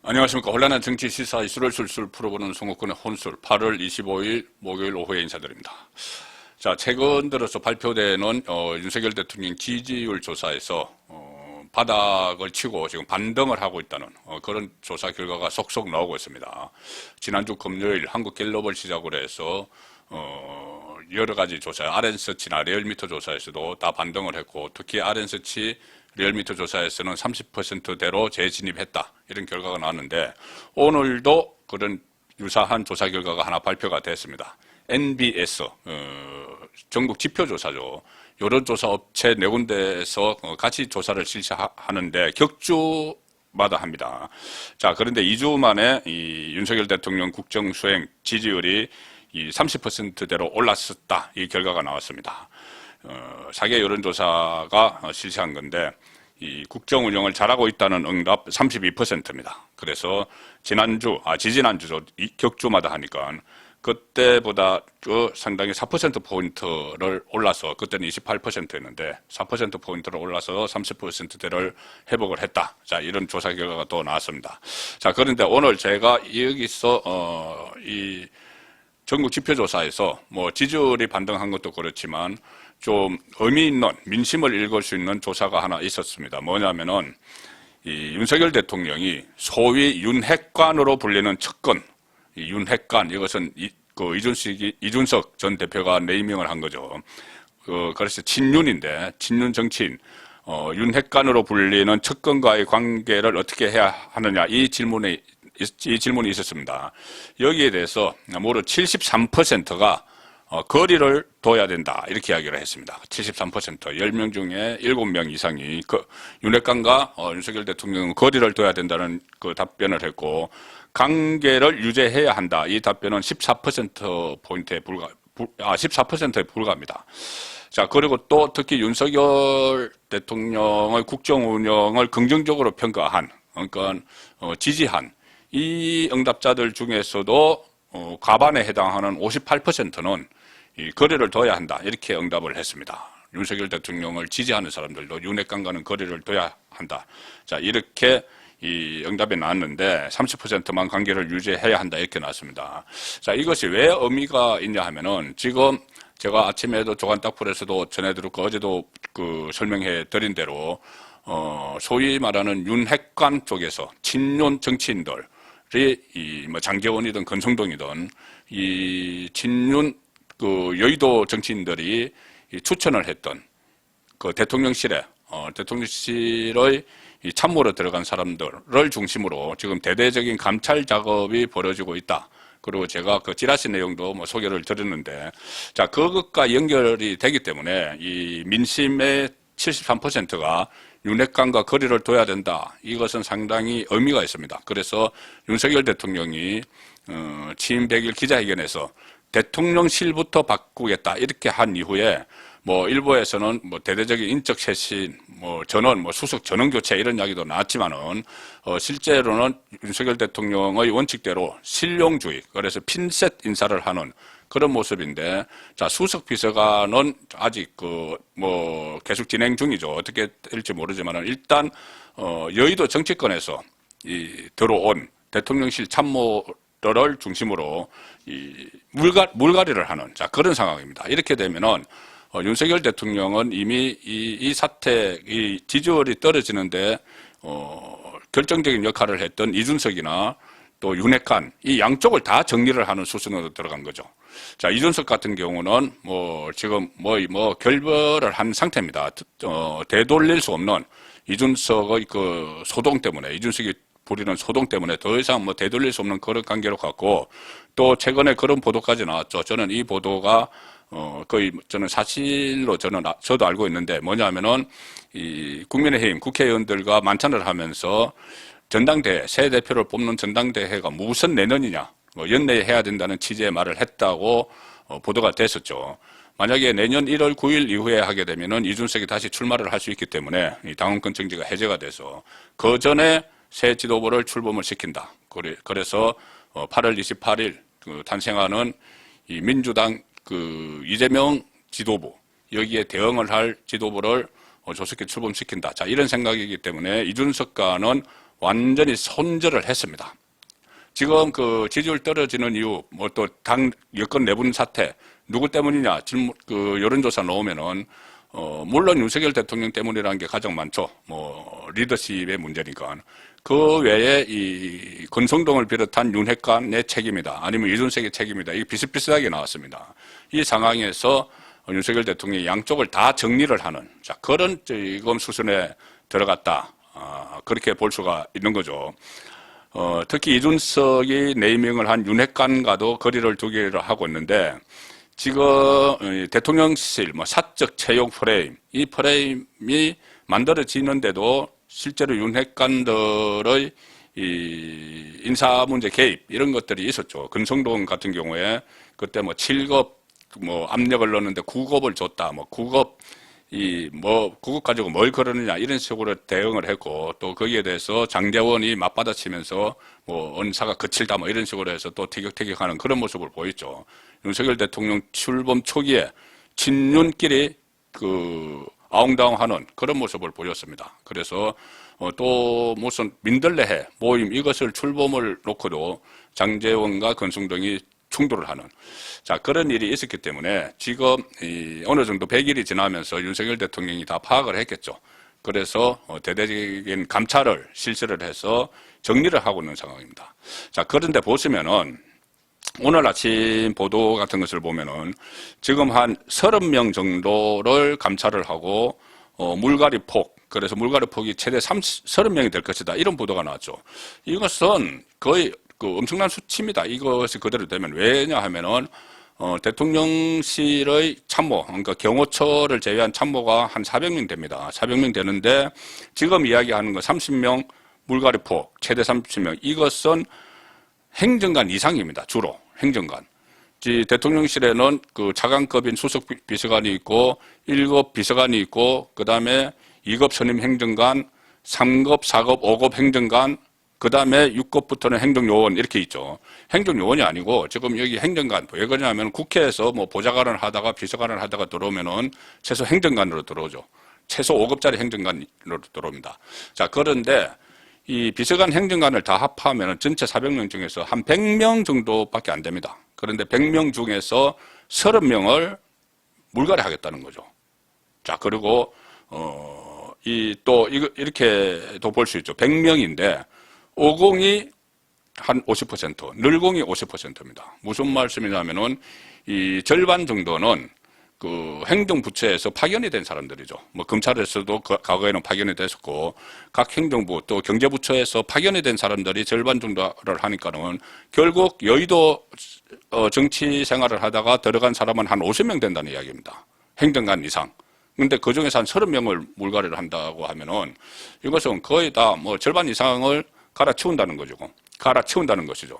안녕하십니까. 혼란한 정치 시사 이슈를 술술 풀어보는 송옥군의 혼술 8월 25일 목요일 오후에 인사드립니다. 자, 최근 들어서 발표되는 윤석열 대통령 지지율 조사에서 바닥을 치고 지금 반등을 하고 있다는 그런 조사 결과가 속속 나오고 있습니다. 지난주 금요일 한국갤럽을 시작으로 해서 여러 가지 조사, RN서치나 리얼미터 조사에서도 다 반등을 했고, 특히 RN서치 리얼미터 조사에서는 30%대로 재진입했다, 이런 결과가 나왔는데, 오늘도 그런 유사한 조사 결과가 하나 발표가 됐습니다. NBS 전국 지표조사죠. 여론조사 업체 4군데에서 같이 조사를 실시하는데 격주마다 합니다. 자, 그런데 2주 만에 이 윤석열 대통령 국정수행 지지율이 이 30%대로 올랐었다, 이 결과가 나왔습니다. 사계 여론조사가 실시한 건데, 이 국정 운영을 잘하고 있다는 응답 32%입니다. 그래서 지지난주죠. 격주마다 하니까 그때보다 상당히 4%포인트를 올라서, 그때는 28%였는데 4%포인트를 올라서 30%대를 회복을 했다. 자, 이런 조사 결과가 또 나왔습니다. 자, 그런데 오늘 제가 여기서 이 전국 지표조사에서 뭐 지지율이 반등한 것도 그렇지만 좀 의미 있는, 민심을 읽을 수 있는 조사가 하나 있었습니다. 뭐냐면은 이 윤석열 대통령이 소위 윤핵관으로 불리는 측근, 이 윤핵관, 이것은 이준석 전 대표가 네이밍을 한 거죠. 그래서 친윤인데, 친윤 정치인, 윤핵관으로 불리는 측근과의 관계를 어떻게 해야 하느냐, 이 질문이 있었습니다. 여기에 대해서 무려 73%가 거리를 둬야 된다, 이렇게 이야기를 했습니다. 73%, 10명 중에 7명 이상이 윤핵관과 윤석열 대통령은 거리를 둬야 된다는 그 답변을 했고, 관계를 유지해야 한다, 이 답변은 14%포인트에 14%에 불과합니다. 자, 그리고 또 특히 윤석열 대통령의 국정 운영을 긍정적으로 평가한, 그러니까 지지한 이 응답자들 중에서도 과반에 해당하는 58%는 이 거리를 둬야 한다, 이렇게 응답을 했습니다. 윤석열 대통령을 지지하는 사람들도 윤핵관과는 거리를 둬야 한다. 자, 이렇게 이 응답이 나왔는데 30%만 관계를 유지해야 한다, 이렇게 나왔습니다. 자, 이것이 왜 의미가 있냐 하면은, 지금 제가 아침에도 조간딱풀에서도 전해드렸고 어제도 설명해 드린 대로 소위 말하는 윤핵관 쪽에서 친윤 정치인들이 뭐 장제원이든 권성동이든 이 친윤 여의도 정치인들이 추천을 했던 대통령실의 이 참모로 들어간 사람들을 중심으로 지금 대대적인 감찰 작업이 벌어지고 있다. 그리고 제가 찌라시 내용도 뭐 소개를 드렸는데, 자, 그것과 연결이 되기 때문에 이 민심의 73%가 윤핵관과 거리를 둬야 된다, 이것은 상당히 의미가 있습니다. 그래서 윤석열 대통령이 취임 100일 기자회견에서 대통령실부터 바꾸겠다, 이렇게 한 이후에 뭐 일부에서는 뭐 대대적인 인적 쇄신, 뭐 전원, 뭐 수석 전원 교체, 이런 이야기도 나왔지만은 실제로는 윤석열 대통령의 원칙대로 실용주의, 그래서 핀셋 인사를 하는 그런 모습인데, 자, 수석 비서관은 아직 뭐 계속 진행 중이죠. 어떻게 될지 모르지만은 일단 여의도 정치권에서 들어온 대통령실 참모를 중심으로 물갈이를 하는, 자, 그런 상황입니다. 이렇게 되면은 윤석열 대통령은 이미 이 사태, 이 지지율이 떨어지는데 결정적인 역할을 했던 이준석이나 또 윤핵관, 이 양쪽을 다 정리를 하는 수순으로 들어간 거죠. 자, 이준석 같은 경우는 지금 결별을 한 상태입니다. 되돌릴 수 없는 이준석의 소동 때문에, 이준석이 부리는 소동 때문에 더 이상 되돌릴 수 없는 그런 관계로 갔고, 또 최근에 그런 보도까지 나왔죠. 저는 이 보도가 저는 사실로 저도 알고 있는데, 뭐냐면은 이 국민의힘 국회의원들과 만찬을 하면서 전당대회, 새 대표를 뽑는 전당대회가 무슨 내년이냐, 연내에 해야 된다는 취지의 말을 했다고 보도가 됐었죠. 만약에 내년 1월 9일 이후에 하게 되면은 이준석이 다시 출마를 할 수 있기 때문에 이 당원권 정지가 해제가 돼서 그 전에 새 지도부를 출범을 시킨다. 그래서 8월 28일 탄생하는 이 민주당 이재명 지도부, 여기에 대응을 할 지도부를 조속히 출범시킨다. 자, 이런 생각이기 때문에 이준석과는 완전히 손절을 했습니다. 지금 그 지지율 떨어지는 이유, 뭐 또 당 여권 내분 사태, 누구 때문이냐, 그 여론조사 나오면은, 물론 윤석열 대통령 때문이라는 게 가장 많죠. 뭐, 리더십의 문제니까. 그 외에 이 권성동을 비롯한 윤핵관의 책임이다. 아니면 이준석의 책임이다. 이게 비슷비슷하게 나왔습니다. 이 상황에서 윤석열 대통령이 양쪽을 다 정리를 하는, 자, 그런 지금 수순에 들어갔다. 그렇게 볼 수가 있는 거죠. 특히 이준석이 네이밍을 한 윤핵관과도 거리를 두기를 하고 있는데, 지금 대통령실 뭐 사적 채용 프레임, 이 프레임이 만들어지는데도 실제로 윤핵관들의 이 인사 문제 개입 이런 것들이 있었죠. 권성동 같은 경우에 그때 뭐 7급 뭐 압력을 넣었는데 9급을 줬다. 뭐 9급 뭐 9급 가지고 뭘 그러느냐 이런 식으로 대응을 했고, 또 거기에 대해서 장제원이 맞받아치면서 뭐 언사가 거칠다 뭐 이런 식으로 해서 또 티격태격하는 그런 모습을 보였죠. 윤석열 대통령 출범 초기에 친윤끼리 그 아웅다웅하는 그런 모습을 보였습니다. 그래서 또 무슨 민들레회 모임 이것을 출범을 놓고도 장제원과 권성동이 충돌을 하는, 자, 그런 일이 있었기 때문에 지금 어느 정도 100일이 지나면서 윤석열 대통령이 다 파악을 했겠죠. 그래서 대대적인 감찰을 실시를 해서 정리를 하고 있는 상황입니다. 자, 그런데 보시면은 오늘 아침 보도 같은 것을 보면은 지금 한 30명 정도를 감찰을 하고 물갈이 폭, 그래서 물갈이 폭이 최대 30명이 될 것이다. 이런 보도가 나왔죠. 이것은 거의 그 엄청난 수치입니다. 이것이 그대로 되면. 왜냐 하면은 대통령실의 참모, 그러니까 경호처를 제외한 참모가 한 400명 됩니다. 400명 되는데 지금 이야기하는 거 30명 물갈이 폭, 최대 30명. 이것은 행정관 이상입니다. 주로 행정관. 대통령실에는 그 차관급인 수석 비서관이 있고 1급 비서관이 있고 그 다음에 2급 선임 행정관, 3급, 4급, 5급 행정관, 그 다음에 6급부터는 행정요원 이렇게 있죠. 행정요원이 아니고 지금 여기 행정관, 왜 그러냐면 국회에서 뭐 보좌관을 하다가 비서관을 하다가 들어오면은 최소 행정관으로 들어오죠. 최소 5급짜리 행정관으로 들어옵니다. 자, 그런데 이 비서관 행정관을 다 합하면 전체 400명 중에서 한 100명 정도밖에 안 됩니다. 그런데 100명 중에서 30명을 물갈이 하겠다는 거죠. 자, 그리고 이렇게도 볼 수 있죠. 100명인데 50이 한 50%, 늘공이 50%입니다. 무슨 말씀이냐면은 이 절반 정도는 그 행정부처에서 파견이 된 사람들이죠. 뭐 검찰에서도 과거에는 파견이 됐었고 각 행정부 또 경제부처에서 파견이 된 사람들이 절반 정도를 하니까는 결국 여의도 정치 생활을 하다가 들어간 사람은 한 50명 된다는 이야기입니다. 행정관 이상. 근데 그 중에서 한 30명을 물갈이를 한다고 하면은 이것은 거의 다 뭐 절반 이상을 갈아치운다는 거죠. 갈아치운다는 것이죠.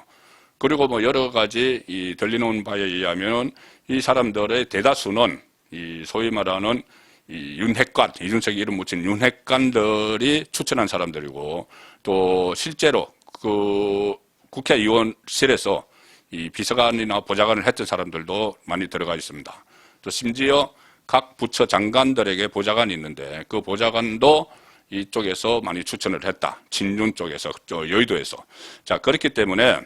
그리고 뭐 여러 가지 들리는 바에 의하면 이 사람들의 대다수는 이 소위 말하는 이 윤핵관, 이준석이 이름 붙인 윤핵관들이 추천한 사람들이고 또 실제로 그 국회의원실에서 이 비서관이나 보좌관을 했던 사람들도 많이 들어가 있습니다. 또 심지어 각 부처 장관들에게 보좌관이 있는데 그 보좌관도 이쪽에서 많이 추천을 했다. 친윤 쪽에서, 여의도에서. 자, 그렇기 때문에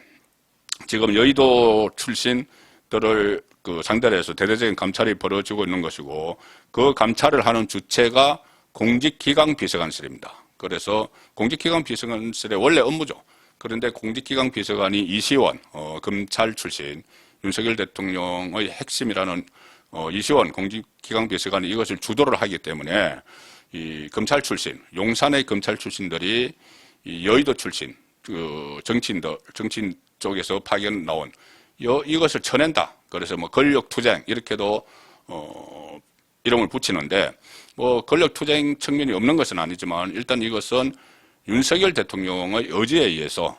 지금 여의도 출신들을 그 상대로 해서 대대적인 감찰이 벌어지고 있는 것이고 그 감찰을 하는 주체가 공직기강 비서관실입니다. 그래서 공직기강 비서관실의 원래 업무죠. 그런데 공직기강 비서관이 이시원, 검찰 출신, 윤석열 대통령의 핵심이라는 이시원 공직기강 비서관이 이것을 주도를 하기 때문에 이 검찰 출신, 용산의 검찰 출신들이 이 여의도 출신, 그 정치인 쪽에서 파견 나온 이것을 쳐낸다. 그래서 뭐 권력투쟁 이렇게도 이름을 붙이는데 뭐 권력투쟁 측면이 없는 것은 아니지만 일단 이것은 윤석열 대통령의 의지에 의해서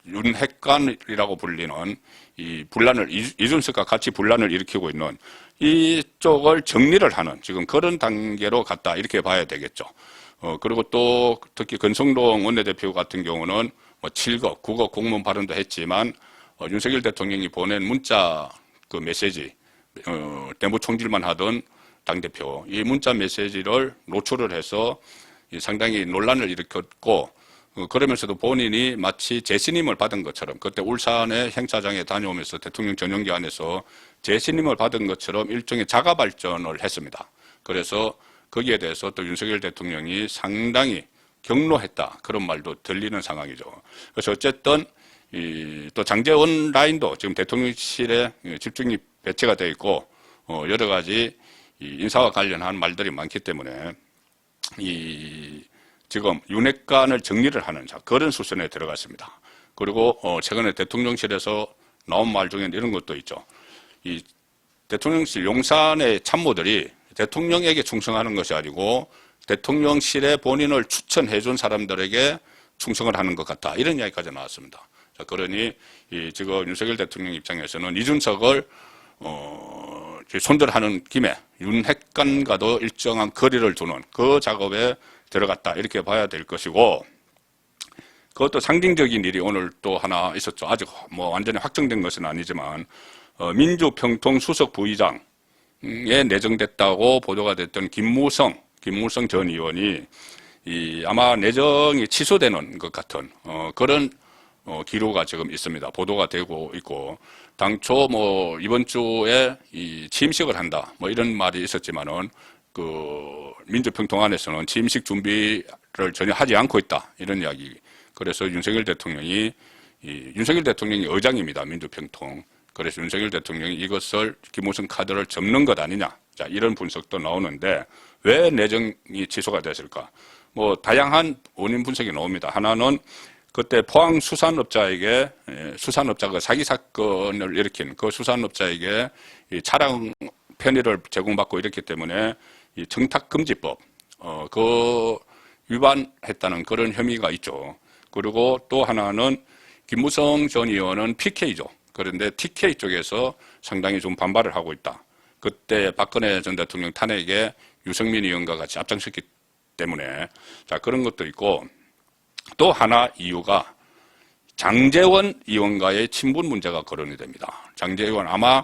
윤핵관이라고 불리는 이 분란을 이준석과 같이 분란을 일으키고 있는 이쪽을 정리를 하는 지금 그런 단계로 갔다 이렇게 봐야 되겠죠. 그리고 또 특히 권성동 원내대표 같은 경우는 뭐 7급, 9급 공무원 발언도 했지만 윤석열 대통령이 보낸 문자 그 메시지 대무 총질만 하던 당대표 이 문자 메시지를 노출을 해서 상당히 논란을 일으켰고 그러면서도 본인이 마치 재신임을 받은 것처럼 그때 울산의 행사장에 다녀오면서 대통령 전용기 안에서 재신임을 받은 것처럼 일종의 자가 발전을 했습니다. 그래서 거기에 대해서 또 윤석열 대통령이 상당히 격노했다 그런 말도 들리는 상황이죠. 그래서 어쨌든 또 장제원 라인도 지금 대통령실에 집중이 배치가 되어 있고 여러 가지 인사와 관련한 말들이 많기 때문에 지금 윤핵관을 정리를 하는 그런 수순에 들어갔습니다. 그리고 최근에 대통령실에서 나온 말 중에 이런 것도 있죠. 이 대통령실 용산의 참모들이 대통령에게 충성하는 것이 아니고 대통령실에 본인을 추천해 준 사람들에게 충성을 하는 것 같다. 이런 이야기까지 나왔습니다. 자, 그러니 지금 윤석열 대통령 입장에서는 이준석을 손절하는 김에 윤핵관과도 일정한 거리를 두는 그 작업에 들어갔다 이렇게 봐야 될 것이고, 그것도 상징적인 일이 오늘 또 하나 있었죠. 아직 뭐 완전히 확정된 것은 아니지만 민주평통 수석 부의장에 내정됐다고 보도가 됐던 김무성 전 의원이 아마 내정이 취소되는 것 같은 그런 기류가 지금 있습니다. 보도가 되고 있고, 당초 뭐 이번 주에 취임식을 한다 뭐 이런 말이 있었지만은 민주평통안에서는 취임식 준비를 전혀 하지 않고 있다 이런 이야기. 그래서 윤석열 대통령이 의장입니다. 민주평통. 그래서 윤석열 대통령이 이것을 김무성 카드를 접는 것 아니냐. 자, 이런 분석도 나오는데 왜 내정이 취소가 됐을까? 뭐 다양한 원인 분석이 나옵니다. 하나는 그때 포항 수산업자가 사기 사건을 일으킨 그 수산업자에게 차량 편의를 제공받고 이랬기 때문에 이 청탁금지법 그 위반했다는 그런 혐의가 있죠. 그리고 또 하나는 김무성 전 의원은 PK죠. 그런데 TK 쪽에서 상당히 좀 반발을 하고 있다. 그때 박근혜 전 대통령 탄핵에 유승민 의원과 같이 앞장섰기 때문에 자 그런 것도 있고, 또 하나 이유가 장제원 의원과의 친분 문제가 거론이 됩니다. 장제원 아마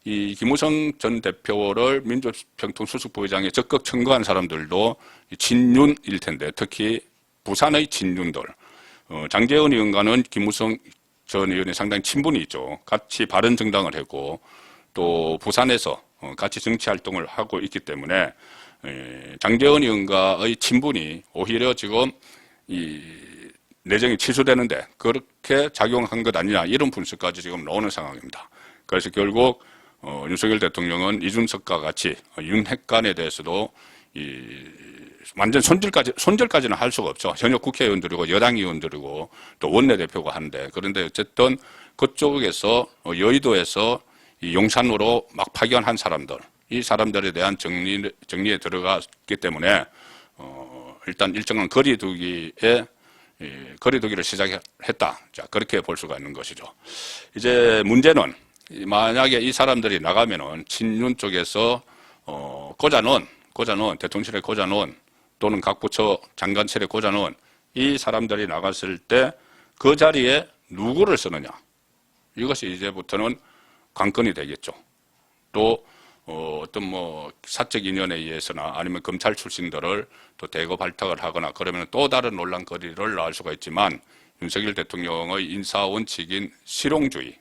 이 김무성 전 대표를 민주평통 수석 부회장에 적극 청구한 사람들도 친윤일 텐데, 특히 부산의 친윤들, 장제원 의원과는 김무성 전 의원이 상당히 친분이 있죠. 같이 바른정당을 했고 또 부산에서 같이 정치 활동을 하고 있기 때문에 장제원 의원과의 친분이 오히려 지금 내정이 취소되는데 그렇게 작용한 것 아니냐 이런 분석까지 지금 나오는 상황입니다. 그래서 결국 윤석열 대통령은 이준석과 같이 윤핵관에 대해서도 완전 손절까지는 할 수가 없죠. 현역 국회의원들이고 여당 의원들이고 또 원내대표가 하는데, 그런데 어쨌든 그쪽에서 여의도에서 용산으로 막 파견한 사람들, 이 사람들에 대한 정리에 들어갔기 때문에 일단 일정한 거리두기를 시작했다. 자, 그렇게 볼 수가 있는 것이죠. 이제 문제는 만약에 이 사람들이 나가면은 친윤 쪽에서 꽂아놓은 대통령실에 꽂아놓은 또는 각 부처 장관실에 꽂아놓은 이 사람들이 나갔을 때 그 자리에 누구를 쓰느냐, 이것이 이제부터는 관건이 되겠죠. 또 어떤 뭐 사적 인연에 의해서나 아니면 검찰 출신들을 또 대거 발탁을 하거나 그러면 또 다른 논란거리를 낳을 수가 있지만, 윤석열 대통령의 인사 원칙인 실용주의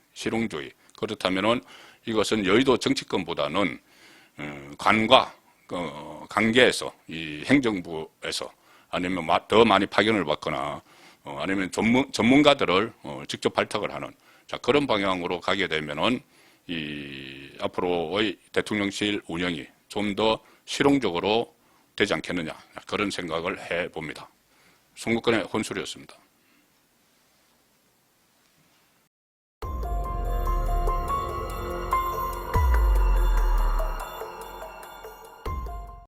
그렇다면은 이것은 여의도 정치권보다는 관과 관계에서 이 행정부에서 아니면 더 많이 파견을 받거나 아니면 전문가들을 직접 발탁을 하는 그런 방향으로 가게 되면은 앞으로의 대통령실 운영이 좀 더 실용적으로 되지 않겠느냐 그런 생각을 해봅니다. 송국근의 혼술이었습니다.